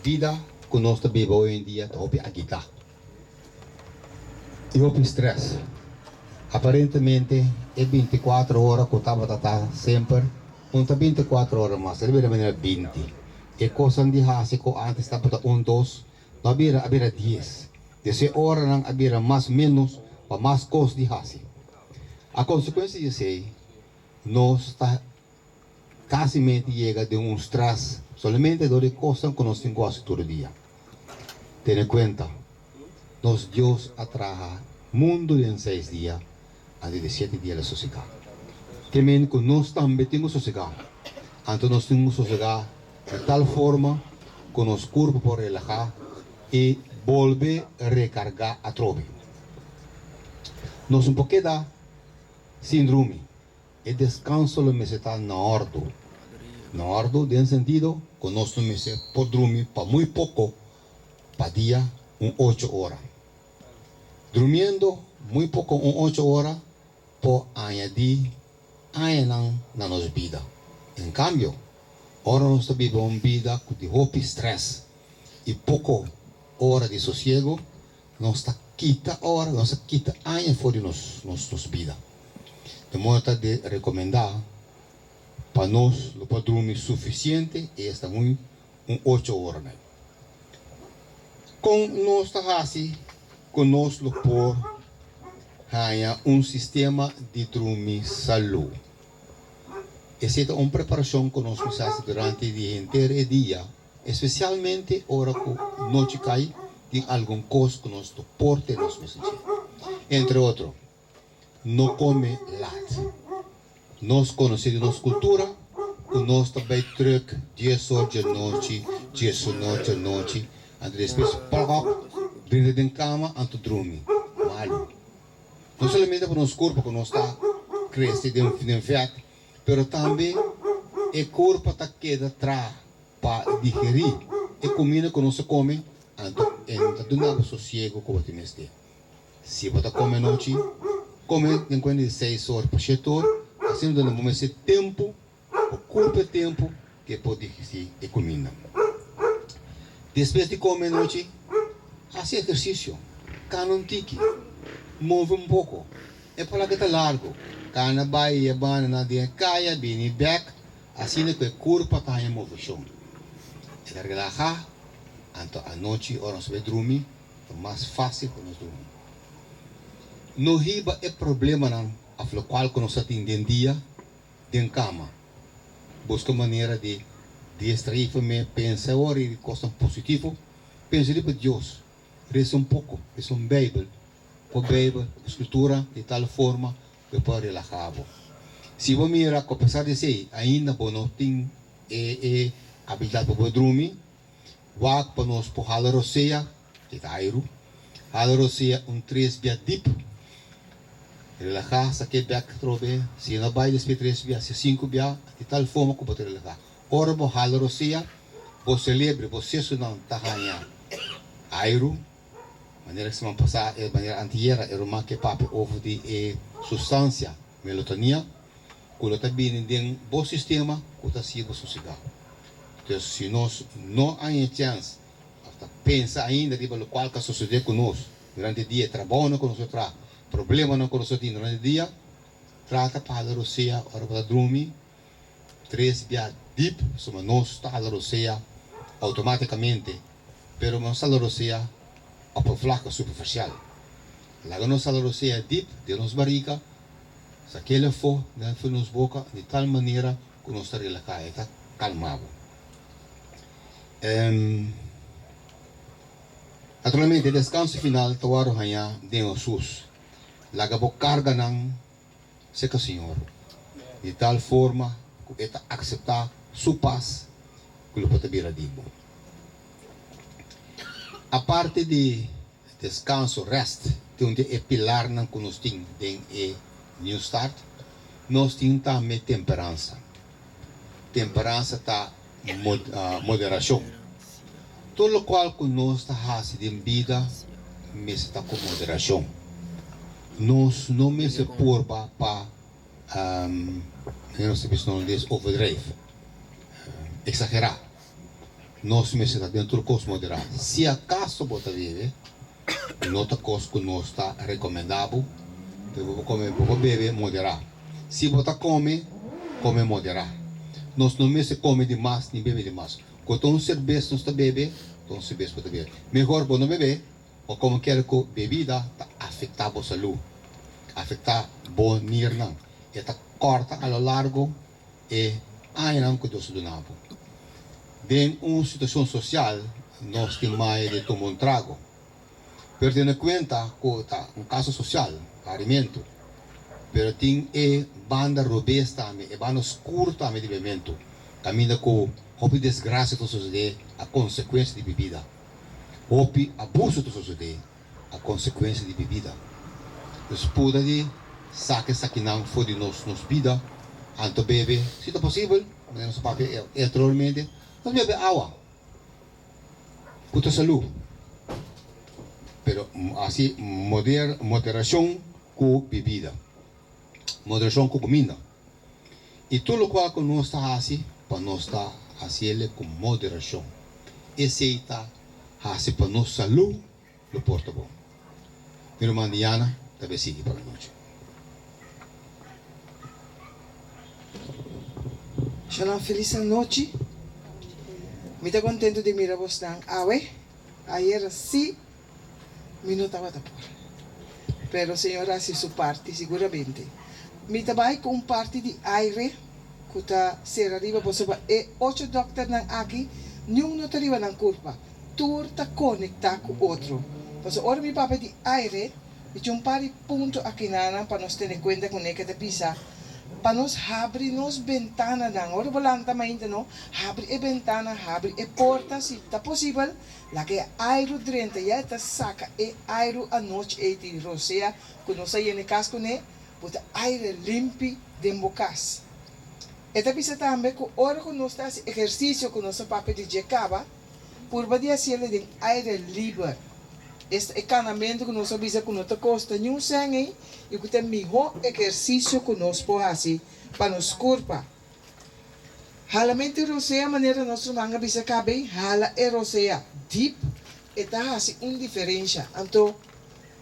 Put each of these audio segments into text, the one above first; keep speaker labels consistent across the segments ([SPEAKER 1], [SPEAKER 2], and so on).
[SPEAKER 1] vida que nós vivemos hoje em dia está op agita. E op stress. Aparentemente é 24 horas que estava sempre, não 24 horas mais, ele era 20. E coisa de hasi ko antes estava 2, não havia 10. Desse hora não havia mais menos, para mais coisa de hasi. A consequência disso é, nós está quase chega de um stress, somente de coisas que nós temos todo dia. Tenha em conta, nós Deus atraja mundo em 6 dias, a 17 dias de sossego. Que menos que nós também temos sossego. Então nós temos sossego de tal forma que nosso corpo pode relaxar e volver a recargar a trove. Nós um pouquinho da síndrome. E descanso lo está na ordem. Na ordem, no sentido que nós podemos dormir para muito pouco, para dia, 8 horas. Dormindo muito pouco, 8 horas, por añadir na nossa vida. Em cambio, ora nós vivemos uma vida de roupa stress e pouco hora de sossego, nós quita hora, nós quita anos fora de nossa vida. De modo de recomendar para nós para dormir suficiente e está muito 8 horas. Com nós está assim, com nós por ganhar sistema de dormir saúde. Essa é uma preparação que nós fazemos durante o dia inteiro dia, especialmente hora que noite cai de alguma coisa que nós porte nos mensageiros. Entre outros, não come latte. Nós conhecemos nossa cultura, que nós também truc 10 horas de noite, 10 horas de noite, e depois dentro da cama, antes de dormir. Mal. Não somente para o nosso corpo, que nós está crescendo de feto, mas também o corpo está queda atrás para digerir a comida que nós come, antes de dar sossego que você mestre. Se você come noite, come de 6 horas para 7 horas, assim não dá tempo, o corpo é tempo que pode digerir a comida. Depois de comer noite, faz exercício, cana um tique, move um pouco, é para que está largo, cana vai, na dia caia, bem back, assim que o corpo está em movimento. É relaxar, então a noite, hora nós vai dormir, é mais fácil para nós dormir. No riba é problema não, a qual que nós atendemos dia, de cama, busca maneira de distrair-me, pensar agora em coisas positivas, pensa para Deus, reza um pouco, reza um Bíblia, a Bíblia, a Escritura, de tal forma que pode relaxar. Se você mira, apesar de ser ainda não tem habilidade para dormir, vai para nós por a roceia, que está aí, a roceia 3 dias deep, relaxar, saque back trove, se não vai despedir 3 dias, 5 dias, de tal forma que pode relaxar. Ora, você a roceia, você celebre, você não está ganhando aero, maneira que se passar, maneira antiera, era uma que papi ovo de substância, melatonina, que está bem em bom sistema, que está sendo sossegado. Então, se nós não há chance, pensa ainda de qual que suceder conosco durante o dia, trabalho com nós, problema não com nós durante o dia, trata para a roceia, ora para dormir, 3 dias deep, somos nós está a roceia automaticamente, pero não está a roceia a flaca superficial. Lá que nós a roceia deep, de nos barriga, se aquele for, dentro nos boca, de tal maneira que nós está relajado, está calmado. Naturalmente, o descanso final, tawaro hanya de Jesus. Lá que carga ng seca Senhor, de tal forma que está aceitar sua paz, que ele pode vir a dibo. A parte de descanso, rest, onde é pilar não que nós temos em New Start, nós temos também temperança. Temperança está moderação. Tudo o qual que nós está fazendo em vida, mas está com moderação. Nós não me se porba para não se overdrive, exagerar. nós mesmos dentro do cos moderado. Se acaso bota bebe, nota cos que não está recomendável, vou comer, vou beber moderado. Se bota come moderado. Nós não mesmo come demais nem bebe demais. Quando um cerveja não está bebe, então cerveja bota beber. Melhor bom não beber, ou como quer que bebida tá afetar a saúde, afetar bom nir não, e tá corta a lo largo e aí não que Deus do nabo. Em uma situação social, nós temos mais de tomar trago. Pero tendo em conta que está um caso social, alimento, pero tem banda robusta, banda escura também de bebimento. Caminha com houve desgraça que sucede, a consequência de bebida. Houve abuso que sucede, a consequência de bebida. Então, de saque não foi de nos vida, anto bebe, se é possível, mas papel anteriormente, nós bebe água, com saúde. Pero assim, moderação com bebida, moderação com comida. E tudo o qual nós está assim, para nós estar assim com moderação. Esse está assim para nossa saúde, lo porta bom. Minha irmã Diana, talvez siga para a noite.
[SPEAKER 2] Shalom, feliz noite. Me está contento de mirar vos dan awe. Ayer sí, me no estaba tapor. Pero Señor hace su parte, seguramente. Me trabalho com parte de aire, que está ser arriba, você vai, 8 doctores aqui, nenhum não está arriba na curva. Tudo está conectado com o outro. Então, ora me papel de aire, e tinha um par de pontos aqui para nós ter em conta com que pisa. Para nós abrir nos ventanas, ora volanta ainda não, abre a ventana, abre a porta, se está possível, lá que aire dentro, já está saca, e aire a noite, e de rosea, quando nós saímos em casco, né, bota aire limpo de bocas. Esta pisa também, que ora que nós fazemos exercício com nosso papel de jecaba, por badia se ele tem aire livre. Este encanamento que nós avisa que não custa nenhum sangue e que tem melhor exercício que nós podemos fazer para nos corpo. Halamente rosea maneira nosso manga bisa cabe, hala e rosea deep e tá assim diferença. Então,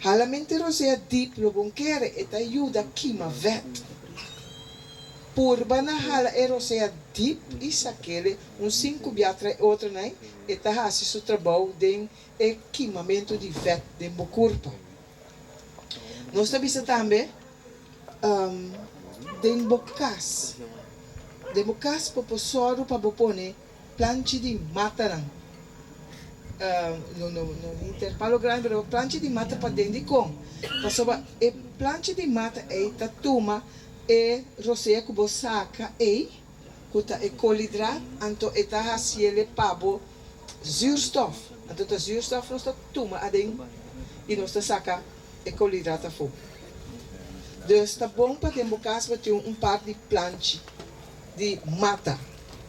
[SPEAKER 2] halamente rosea deep lo bom quer e tá ajuda queima vet. Por bana hala e rosea deep isso aquele 5 biatra outro né e tá assim seu trabalho de queimamento de vet de meu corpo. Nós também de bocas. De bocas para posoro para bopone planche de mata não intervalo grande, mas planche de mata para dentro de com. Passou e planche de mata é tatuma e rosea que você saca e kuta e colhidrato, anto eta hasiele pabo zuurstof. Anto ta zuurstof nos ta tuma ading e nos ta saca e colhidrato fo. Dus tá bom para ter bocas para ter par de planche de mata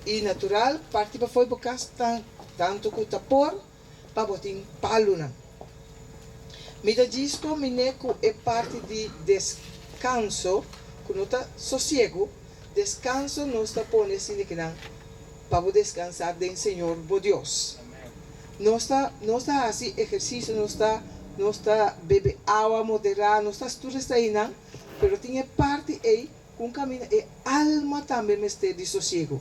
[SPEAKER 2] e natural parte para foi bocas tanto que tá por para botar palo na. Me da disco mineco é parte de descanso, quando está sossego, descanso nos está pondo assim que não para descansar do Senhor, bo Deus. Não está assim exercício, não está beber água moderada, não está tudo está aí não, pero tinha parte aí com caminho e alma também me está de sossego.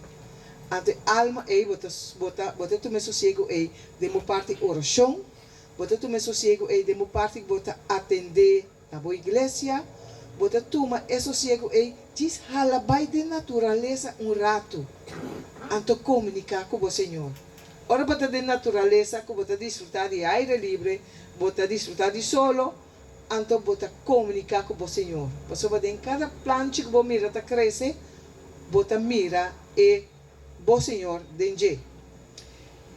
[SPEAKER 2] Ante alma aí bota tu me sossego aí demo parte oração, bota tu me sossego aí demo parte bota atender a boa igreja. Bota tuma é sossego e diz halabai de natureza rato anto comunicar com o Senhor. Ora bota de natureza que bota desfrutar de aire livre, bota desfrutar de solo, anto bota comunicar com o Senhor. Passou bota em cada planche que você mira tá cresce, bota mira e o Senhor dentro.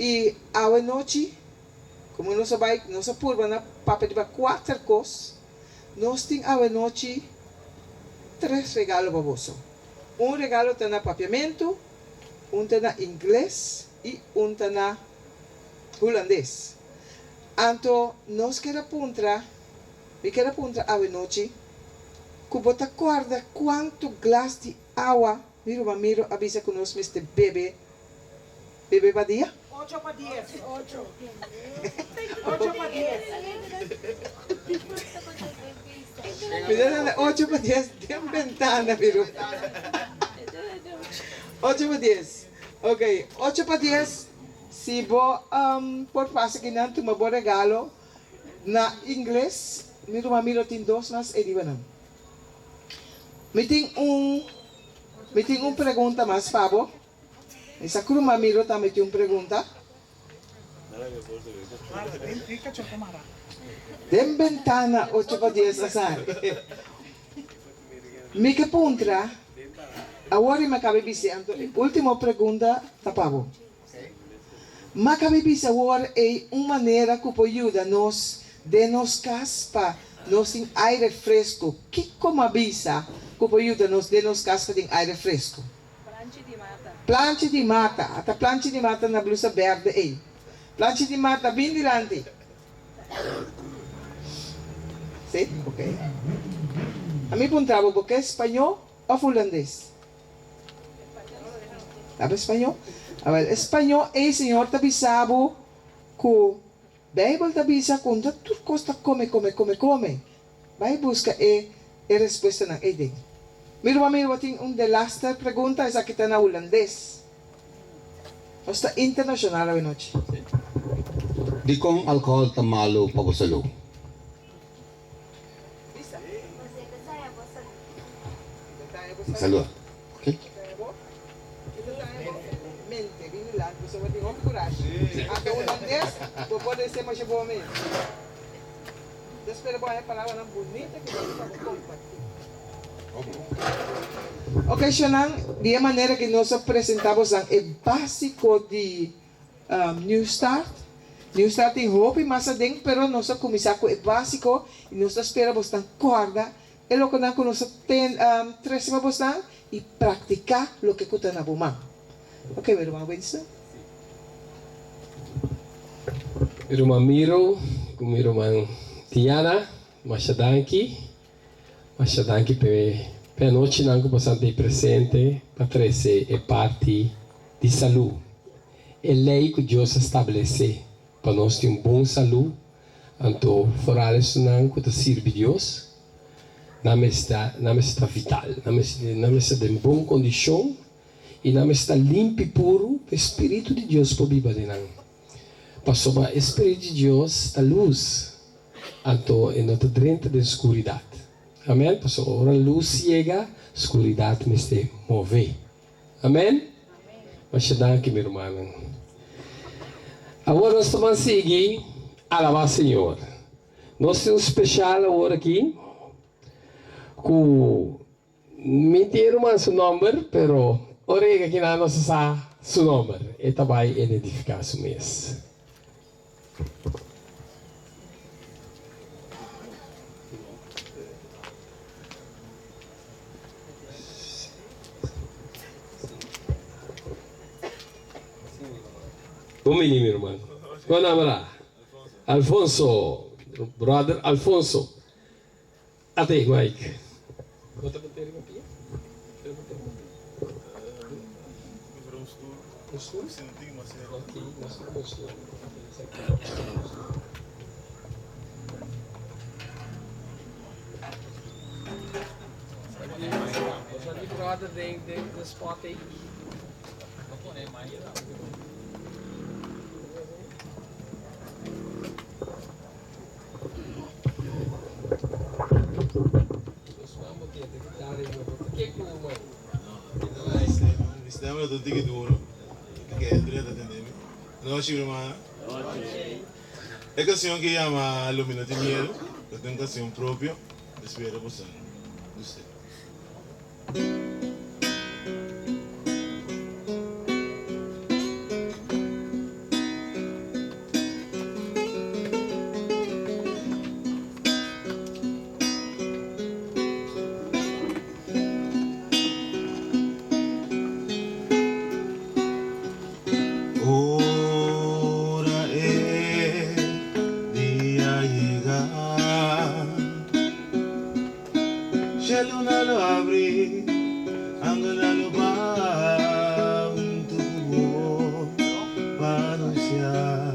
[SPEAKER 2] E a noite, como nós vai, nossa purba na papel de 4 coisas. Nós temos a noite 3 regalos para você. Regalo está na papiamento, está na inglês e está na holandês. Então, nós queremos apontar a noite, que você acorda quanto glas de água, miro, avisa que nós bebe para dia?
[SPEAKER 3] 8 para 10. 8. 8 para 10.
[SPEAKER 2] Mira na 8 para 10. Tem ventana, pero. 8 para 10. Ok, 8 para 10. Si bo por pasar que não toma bom regalo na inglês, me toma miro tem dois mas é diba não. Me tem pergunta mas Fabo. Essa curva miro também tem pergunta. Dem ventana 8 para 10 asar. Me que puntra. Agora me cabe dizendo, última pergunta, Tapavo. Makabibisa agora é uma maneira que pode ajudar nós de nos caspa, nós tem aire fresco. Que como avisa que pode ajudar nós de nos caspa tem aire fresco?
[SPEAKER 3] Planche de mata.
[SPEAKER 2] Planche de mata. Até planche de mata na blusa verde aí. Planche de mata bem dilante. Sim? Ok. A mim perguntava porque é espanhol ou holandês? Sabe espanhol? Well, espanhol é senhor tabisabo que Bible tabisa quando tu costa come. Vai busca a resposta na ede. Miro tem de last pergunta essa que está na holandês. Basta internacional a noite.
[SPEAKER 1] Di kong alcohol tamalo pagusalo. Salud. Okay?
[SPEAKER 2] Mente, vinilat, gusto mo din ang courage. Ato holandês, pode ser mais bom mesmo. Espero que a palavra não bonita que vai compartilhar. Ok, Shannon, de maneira que nós apresentamos é básico de New Start. New Start tem roupa e massa dentro, pero nós começamos com o básico e nós esperamos na corda. É o que nós trazemos e praticar o que nós temos. Ok, meu irmão Winston?
[SPEAKER 4] Irmã Miro, com irmã Tiana, Machadanki per noite não que bastante presente para trazer a parte de saúde. É lei que Deus estabelece para nós ter bom saúde, então fora isso não que serve Deus, não está vital, não está em boa condição e não está limpo e puro, o Espírito de Deus para viver não. Passou para o Espírito de Deus a luz, então é não dentro da escuridão. Amém? Passou agora a luz chega, a escuridão me está mover. Amém? Mas danke, meu irmão. Agora nós vamos seguir a alabar o Senhor. Nós temos um especial agora aqui, com mentira mais o nome, pero orega que não sabe o nome. E também identificar o mês. Como é, meu irmão? Qual é o nome? Alfonso. Brother Alfonso. Até, Mike. Bota para ter uma pia? Postura? Ok, nós temos postura. Brother, the spot aí.
[SPEAKER 5] Stiamo da tutti che duro, che è diretto da te. Non ci rimane. La canzone che chiama Illuminati Mielo, che è una canzone proprio, spero possano. Giusto. La luna lo abrí gracia.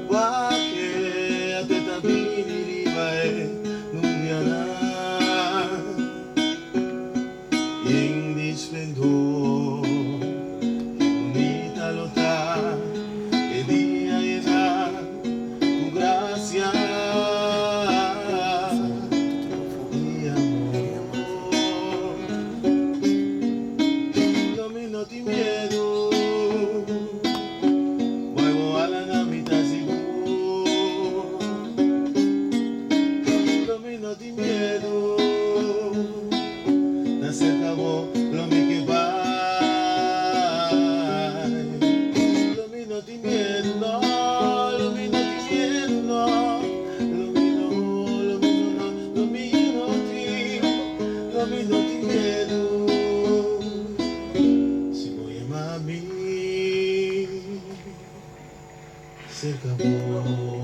[SPEAKER 5] Porque a te tabini ribae nubiana in di splendor unita lota e dia eda tu gracia y amor. Domino ti miedo, vuelvo a la namita seguro. Domino ti miedo, ya se acabó lo mi que va. Domino ti miedo, no, domino ti miedo, no. Domino ti miedo. Si voy a mami, se acabó.